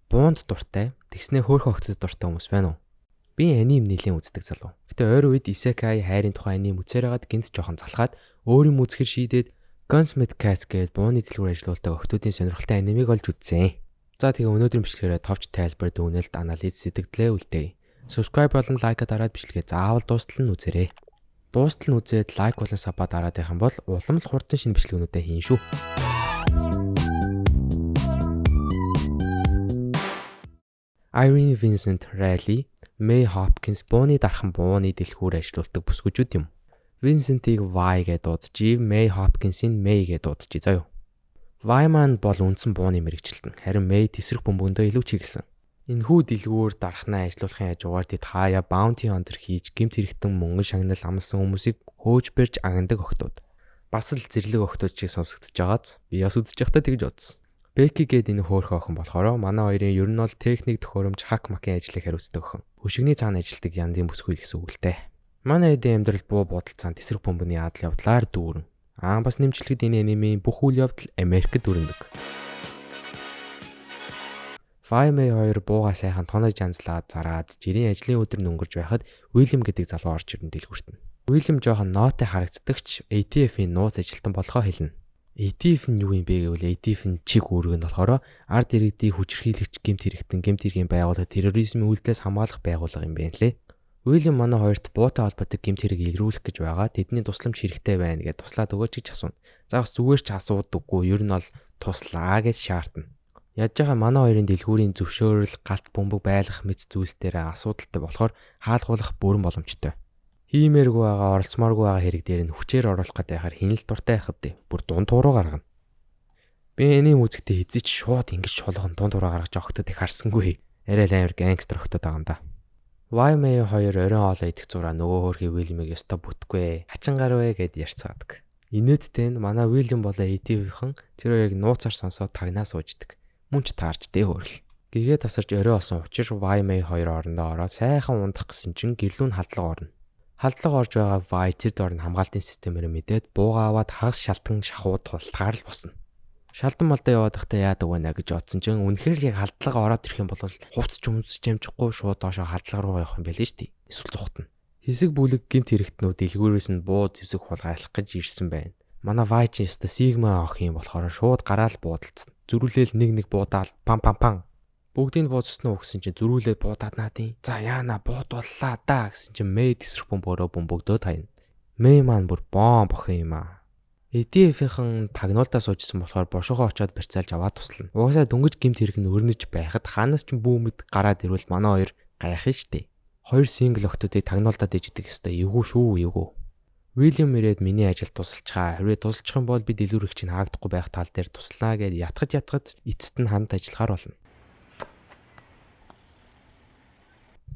буунд дуртай, тэгснээ хөөрхөн охтод дуртай хүмүүс байна уу? Би аним нэлийн үздэг залуу. Гэтэ ойр үед Исекай хайрын тухай аним үзээрээд гинт жоохон залхаад өөр юм үзэхэр шийдээд Gunsmith Cats гээд бууны дэлгүүр ажиллаулдаг охтуудын сонирхолтой анимыг олж үзсэн. За тэгээ өнөөдрийн бичлэгээрээ товч тайлбар дүүнэлт анализ сэтгэлдээ үлдээе. Subscribe болон лайка дараад бичлэгээ заавал дуустал нь үзээрэй. Дуустал нь үзээд лайк болон саба дараад байх юм бол улам л хурдан шинэ бичлэгнүүдээ хийн шүү. Irene Vincent Riley, May Hopkins бууны дархан бууны дэлгүүр ажиллаулдаг бүсгүйчүүд юм. Vincent-ийг Vi гэж дуудчих, May Hopkins-ийг May гэж дуудчих заяа. Vi маань бол үндсэн бууны мэрэгчлэлтэн, харин May тесрэх бөмбөгөндөө илүү чиглэсэн. Энэхүү дэлгүүр дархнаа ажиллуулахын хажуугаар тэд хаяа bounty hunter хийж гэмт хэрэгтэн мөнгөн шагнал амлсан хүмүүсийг хөөж барьж агандаг охтууд. Бас л зэрлэг охтууд шиг сонсогдож байгааз би бас үзэж байхдаа тэгж бодсон. Becky гээд энэ хөөрхөн охин болохоор манай хоёрын ер нь бол техник төхөөрөмж хак макийн ажлыг хариуцдаг охин. Хөшигний цаана ажилладаг янзын бүсгүй гэсэн үг л дээ. Манай эдийн амьдрал буу буудал цаана тесрэх бөмбөний адал явдлаар дүүрэн. Бас нэмжлэхэд энэ анимийн бүх үйл явдал Америкт дүрнэдэг. May 2 бууга сайхан тонож янзлаад зараад жирийн ажлын өдөр өнгөрч байхад William гэдэг залуу орж ирэн дэлгүүрт нь. William жоохон нооттой харагддагч ATF-ийн нууц ажилтан болохоо хэлнэ. ATF нь юу юм бэ гэвэл ATF нь чиг үүрэг нь болохоор ард иргэдийн хүчирхийлэгч гэмт хэргийн байгууллага терроризмын үйлдэлээс хамгаалах байгууллага юм байна лээ. William манай хоёрт буутай холбоотой гэмт хэрэг илрүүлэх гэж байгаа. Тэдний тусламж хэрэгтэй байна гэж туслаад өгөөч гэж асууна. За бас зүгээр ч асуудаггүй, ер нь бол туслаа гэж шаардна. Яаж байгаа манай хоёрын дэлгүүрийн зөвшөөрөл, галт бөмбөг байлгах мэт зүйлс дээр асуудалтай болохоор хаалгуулах бүрэн боломжтой. Хиймээргүй байгаа, оролцмооргүй байгаа хэрэг дээр нь хүчээр оруулах гэдэг байхаар хинэл дуртай байх хэвдээ. Бүр дунд тууруу гаргана. Би энэний үзэгтээ хизээч шууд ингэж чуулган дунд тууруу гаргаж огтод их харсангүй. Арай л амар гангстер огтод байгаа юм да. May 2 оройн хоолой идэх зураа нөгөө хөрхий William-ыг ёстой бүтгүй. Хачин гарвэ гэд ярьцгаадаг. Инээдтэй нь манай William болоо ATV-хэн тэр хоёрыг нууцаар сонсоод тагнаа сууждаг. Мөн ч таарч дээ хөрхий. Гэгээ тасарч орой осон учраас May 2 орондоо ороод сайхан ундах гэсэн чинь гэрлүүн халдлага орно. Халдлага орж байгаа Vi тэр дор нь хамгаалтын системээр мэдээд бууга аваад хагас шалтан шахуу тултгаар л босно. Шалдан малдаа яваад байхдаа яадаг вэ гэж бодсон чинь үнэхээр л яг халдлага ороод ирэх юм бол хувцч өмсөж амжихгүй шууд доошоо халдлага руу явах юм байл нь шүү дээ. Эсвэл зүхтана. Хэсэг бүлэг гэмт хэрэгтнүүд дэлгүүрээс нь буу зэвсэг хулгайлах гэж ирсэн байна. Манай Vi ч ёстой Sigma ах юм болохоор шууд гараал буудалцсан. Зөрүүлээл нэг буудаал пам. Бүгдийг бууцсан уу гэсэн чинь зөрүүлээд буудаад наадیں۔ За яана буудууллаа да гэсэн чинь May тесрэх бөмбөгөө бөмбөгдөө тайна. May маань бүр бомб охин юм аа. ATF-ийн тагнуултаа суужсан болохоор бошоогоо очоод барьцаалж аваад туслана. Угаасаа дөнгөж гэмт хэрэг нь өрнөж байхад хаанаас ч бүүмэд гараад ирвэл манай хоёр гайхах штэ. Хоёр сингл охтуудыг тагнуултаад дэждэг ёстой. Эвгүй шүү. William ирээд миний ажилд тусалчаа. Хэрвээ тусалчих юм бол би дэлгүүрийг чинь хаагдахгүй байх тал дээр туслана гэд ятгаж эцэст нь хамт ажиллахаар болно.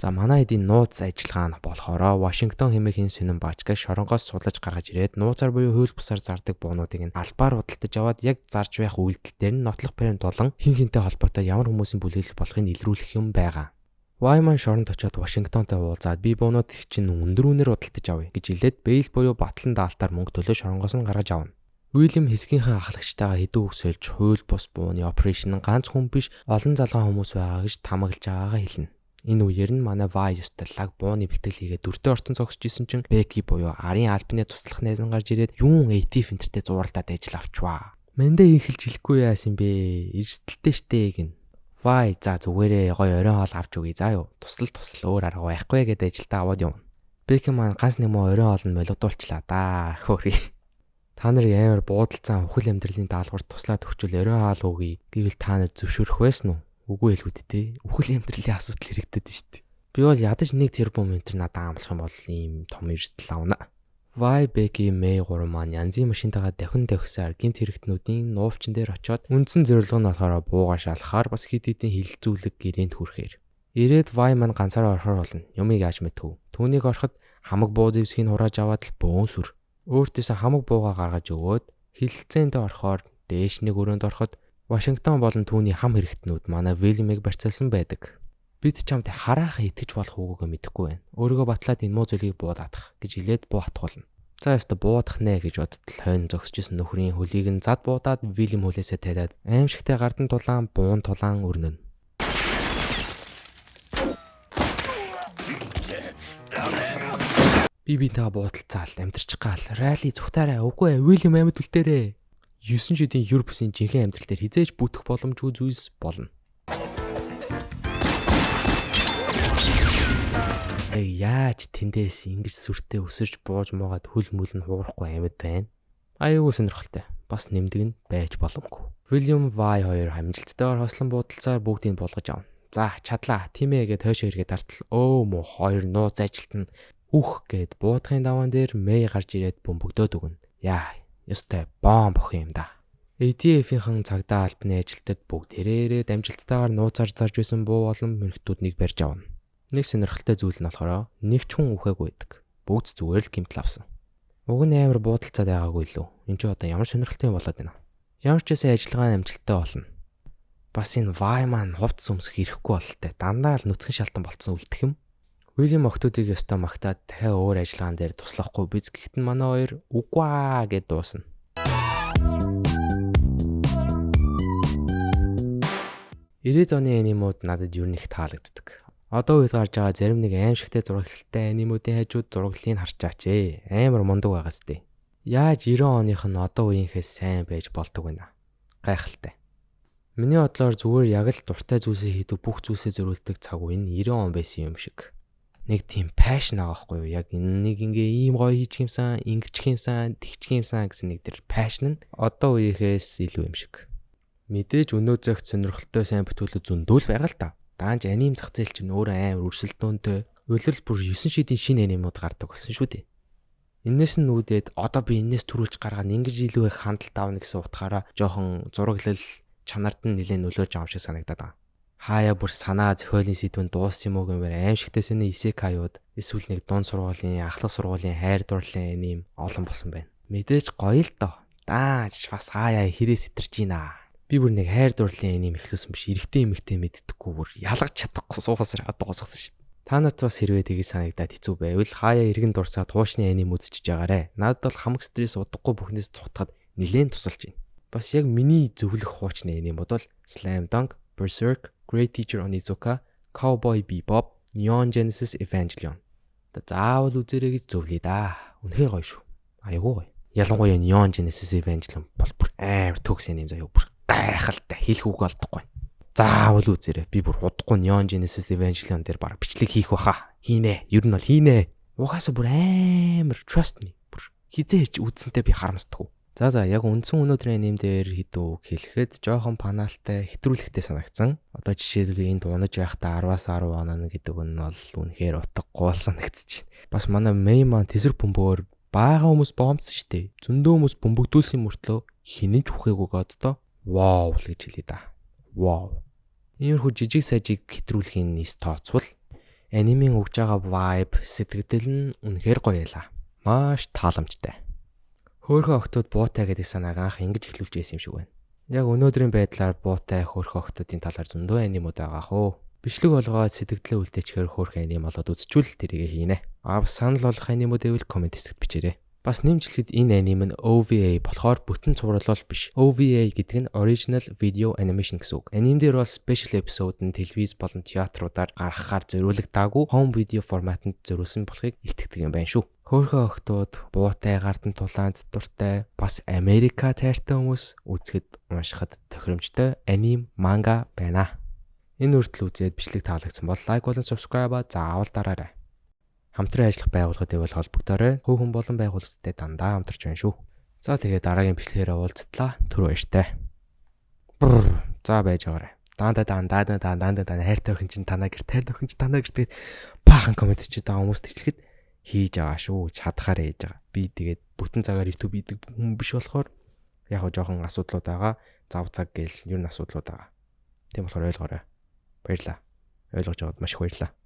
За манай эдийн нууц ажиллагаа нь болохоор Вашингтон хэмээхийн сонин баачгаа шоронгоос сулаж гаргаж ирээд нууцаар буюу хууль бусаар зардаг буунуудыг нь албаар худалдаж аваад яг зарж байх үйлдэл дээр нь нотлох баримт болон хинхэнтэй холбоотой ямар хүмүүсийн бүлэглэл болохыг илрүүлэх юм байгаа. Wyman шоронд очоод Вашингтонтой уулзаад би буунууд их чинь өндөр үнээр худалдаж авъя гэж хэлээд бэйл буюу батлан даалтаар мөнгө төлөө шоронгоос нь гаргаж авна. William хэсгийнхээ ахлагчтайгаа хэдэн үг сольж хууль бус бууны операшн нь ганц хүн биш олон залгаан хүмүүс байгаа гэж тамаглаж байгаагаа хэлнэ. Энэ үеэр нь манай Vi ёстой лаг бууны бэлтгэл хийгээд дөртөө орцон зогсож исэн чинь Becky буюу арын альпины туслах найз нь гарч ирээд юун ATF энтертэй зууралдаад ажил авчваа. Мандаа инхэлж хэлэхгүй яасан бэ? Эрсдэлтэй штэ гин. Vi за зүгээрээ гой оройн хоол авч өгье заа юу. Тусал өөр арга байхгүй гэдээ ажилдаа аваад явна. Becky маань ганц нэг муу оройн хоол нь молигдуулчлаа да. Хөөе. Та нарыг амар буудалцсан ухал амьдралын даалгаварт туслаад өгчүүл оройн хоол өгье гэвэл та нар зөвшөөрөх байсан уу? Үгүй хэлгүүд те. Үхэл амьдралын асуудал хэрэгтэд нь шүү дээ. Би бол ядаж 1 тэрбум метр надад амлах юм бол ийм том эрсдэл авна. Vi, Becky, May 3 маань янзын машинтайгаа давхисаар гэмт хэрэгтнүүдийн нуувчин дээр очиод үндсэн зорилго нь болохоор буугаа шалахаар бас хэд хэдэн хилэлцүүлэг гэрээнд хүрэхээр. Ирээд Vi маань ганцаараа орохоор болно. Юмыг яаж мэдв? Түүнийг ороход хамаг буу зэвсгийг хурааж аваад л бөөн сүр. Өөртөөсөө хамаг буугаа гаргаж өгөөд хилэлцээндээ орохоор дээш нэг өрөөнд ороход Вашингтон болон түүний хам хэрэгтнүүд манай William-ыг барьцаалсан байдаг. Бид чамд хараахан итгэж болох үгүйгээ мэдэхгүй байна. Өөрийгөө батлаад энэ муу зүйлийг буудаадах гэж хэлээд буу хатгуулна. За яста буудах нэ гэж бодтол хойно зогсчихсэн нөхрийн хөлийг нь зад буудаад William хөлөөсөө тариад аимшигтай гардан тулаан буун тулаан өрнөнө. Би бинтэйгээ буудалцаал, амьдарч гал, райли зүгтаарай, үгүй ээ, Уильям амьд үлдээрээ. 9 жилийн Европсын жинхэнэ амьдрал дээр хизээж бүтэх боломжгүй зүйлс болно. Яаж тэндээс ингэж сүртэй өсөж бууж муугаад хөл мүл нь хуурахгүй амьд байна. Аюу сонирхолтой. Бас нэмдэг нь байж боломгүй. William Y 2 амжилттайгаар хослон буудалцаар бүгдийг болгож авна. За чадлаа. Тийм ээ гэд хойш эргээ тартал. Өө мө хоёр нууц ажилтна. Үх гэд буудахын даваан дээр Мэй гарч ирээд бөмбөгдөөд өгнө. Яа, ёстой бомб өх юм да. ATF-ийн цагдаа албаны ажилтнууд бүгдээрээ амжилттайгаар нууцаар зарж байсан буу болон мөрөгтүүд барьж авна. Нэг сонирхолтой зүйл нь болохоор нэг ч хүн үхээгүй байдаг. Бүгд зүгээр л гэмтэл авсан. Уг нь амар буудалцаад байгаагүй лөө. Энд ч одоо ямар сонирхолтой юм болоод байна. Ямар ч байсан ажиллагаа амжилттай болно. Бас энэ Y маань хувцс өмсөх ирэхгүй бололтой. Дандаа л нүцгэн шалтан болцсон үлдэх юм. Уильям охтуудыг ёстой магтаад дахиад өөр ажиллагаан дээр туслахгүй биз гэхдээ манай хоёр үгүй аа гэд дуусна. 90-ад оны анимууд надад юу нэг таалагддаг. Одоо үед гарч байгаа зарим нэг аимшигтэй зурагтай анимуудын хажууд зураглалыг харчаач. Амар мундаг байгаа сте. Яаж 90 оных нь одоо үеийнхээс сайн байж болдог вэ? Гайхалтай. Миний бодлоор зүгээр яг л дуртай зүйлсээ хийдэг бүх зүйлсээ зөрүүлдэг цаг үе нь 90 он байсан юм шиг. Нэг тийм пашн байгаа байхгүй юу? Яг нэг ингээ ийм гоё хийчих юмсан, ингэчих юмсан, тэгчих юмсан гэсэн нэг тэр пашн нь одоо үеийнхээс илүү юм шиг. Мэдээж өнөө цагт сонирхолтой сайн бүтээлүүд зөндөл байгаа л та. Даанч аним зах зээл чинь өөрөө амар өрсөлдөөнтэй. Улирал бүр 9 шидийн шинэ анимууд гардаг болсон шүү дээ. Энээс нь үүдээд одоо би энээс төрүүлж гаргаад ингэж илүү их хандлт авна гэсэн утгаараа жоохон зураглал чанарт нь нэлээд нөлөөж байгаа юм шиг санагдаад байна. Хаяа бүр санаа зохиолын сэдвэн дууссан юм уу гэмээр аимшигтэй сони исекаюуд эсвэл нэг дунд сургуулийн ахлах сургуулийн хайр дурлалын аним олон болсон байна. Мэдээж гоё л доо. Дааж бас хаяа хэрэг сэтэрч байна. Би бүр нэг хайр дурлалын аним эхлүүлсэн биш. Эрэгтэй эмэгтэй мэддэггүй бүр ялгаж чадахгүй суухасаар дуусгасан шүү дээ. Та нарт бас хэрвээ тгий санагдаад хэцүү байвал хаяа эргэн дурсаад хуучны аним үзчихэж байгаарэ. Надад бол хамаг стресс удахгүй бүхнээс цутахад нэлээд тусалж байна. Бас яг миний зөвлөх хуучны анимууд бол Slam Dunk, Berserk, Great Teacher Onizuka, Cowboy Bebop, Neon Genesis Evangelion. Заавал үзээрэй гэж зөвлөе да. Үнэхээр гоё шүү. Айгуу гоё. Ялангуяа Neon Genesis Evangelion бол бүр амар төгс аним заяа бүр гайхалтай хэлэх үг олдохгүй. Заавал үзээрэй. Би бүр удахгүй Neon Genesis Evangelion дээр баг бичлэг хийх баха. Хийнэ. Ер нь бол хийнэ. Угаасаа бүр амар trust me. Бүр хизээч үзсэнтэй би харамсдаггүй. За яг үндсэн өнөөдрийн аним дээр хэдүү хэлэхэд жоохон панаалтай хэтрүүлэгтэй санагдсан. Одоо жишээлбэл энд унаж байхдаа 10-аас 10 оноо гэдэг нь бол үнэхээр утгагүй санагдчих. Бас манай Мэй маань тэсэр бөмбөөр бага хүмүүс боомцсон штэ. Зөндөө хүмүүс бөмбөгдүүлсэн мөртлөө хинэн ч үхээгүй годдоо. Вау л гэж хэлээ да. Вау. Иймэрхүү жижиг сажиг хэтрүүлэхийн нийс тооцвол анимын өгж байгаа vibe сэтгэгдэл нь үнэхээр гоё ялаа. Маш тааламжтай. Хөөхөн охтууд буутай гэдэг санааг анх ингэж эхлүүлж байсан юм шиг байна. Яг өнөөдрийн байдлаар буутай хөөхөн охтуудын талаар зөндөө анимууд байгаа хөө. Бичлэг болгоод сэтгэлдээ үлдээчихээр хөөхөн аним болоод үзчихвэл тэрийг хийнэ. Бас санал болгох анимууд байвал комент хэсэгт бичээрэй. Бас нэмжлэхэд энэ аним нь OVA болохоор бүтэн цувралол биш. OVA гэдэг нь Original Video Animation гэсэн үг. Аним дээр бол special episode нь телевиз болон театруудаар гаргахаар зориулагдаагүй home video форматанд зориулсан болохыг илтгэдэг юм байна шүү. Хөөхөн охтууд буутай гардан тулаанд дуртай бас Америка тайртай хүмүүс үзэхэд уншихад тохиромжтой аним манга байна. Энэ үртэл үзээд бичлэг таалагдсан бол лайк болон subscribe заавал дараарай. Хамтран ажиллах байгууллагуудыг бол холбогдоорой. Хөөхөн болон байгууллагуудтай дандаа хамтарч байна шүү. За тэгээд дараагийн бичлэгээр уулзтлаа. Түр баяртай. За байж байгаарай. Дандаа хайртай охин чинь танаа гэрт хайртай охин чинь танаа гэрт баахан комент хийж байгаа хүмүүст хэлэхэд хийж байгаа шүү. Чадхаар хийж байгаа. Би тэгээд бүтэн цагаар YouTube хийдэг хүн биш болохоор яг жоохон асуудлууд байгаа. Зав цаг гээл ер нь асуудлууд байгаа. Тийм болохоор ойлгоорой. Баярлаа. Ойлгож аваад маш их баярлаа.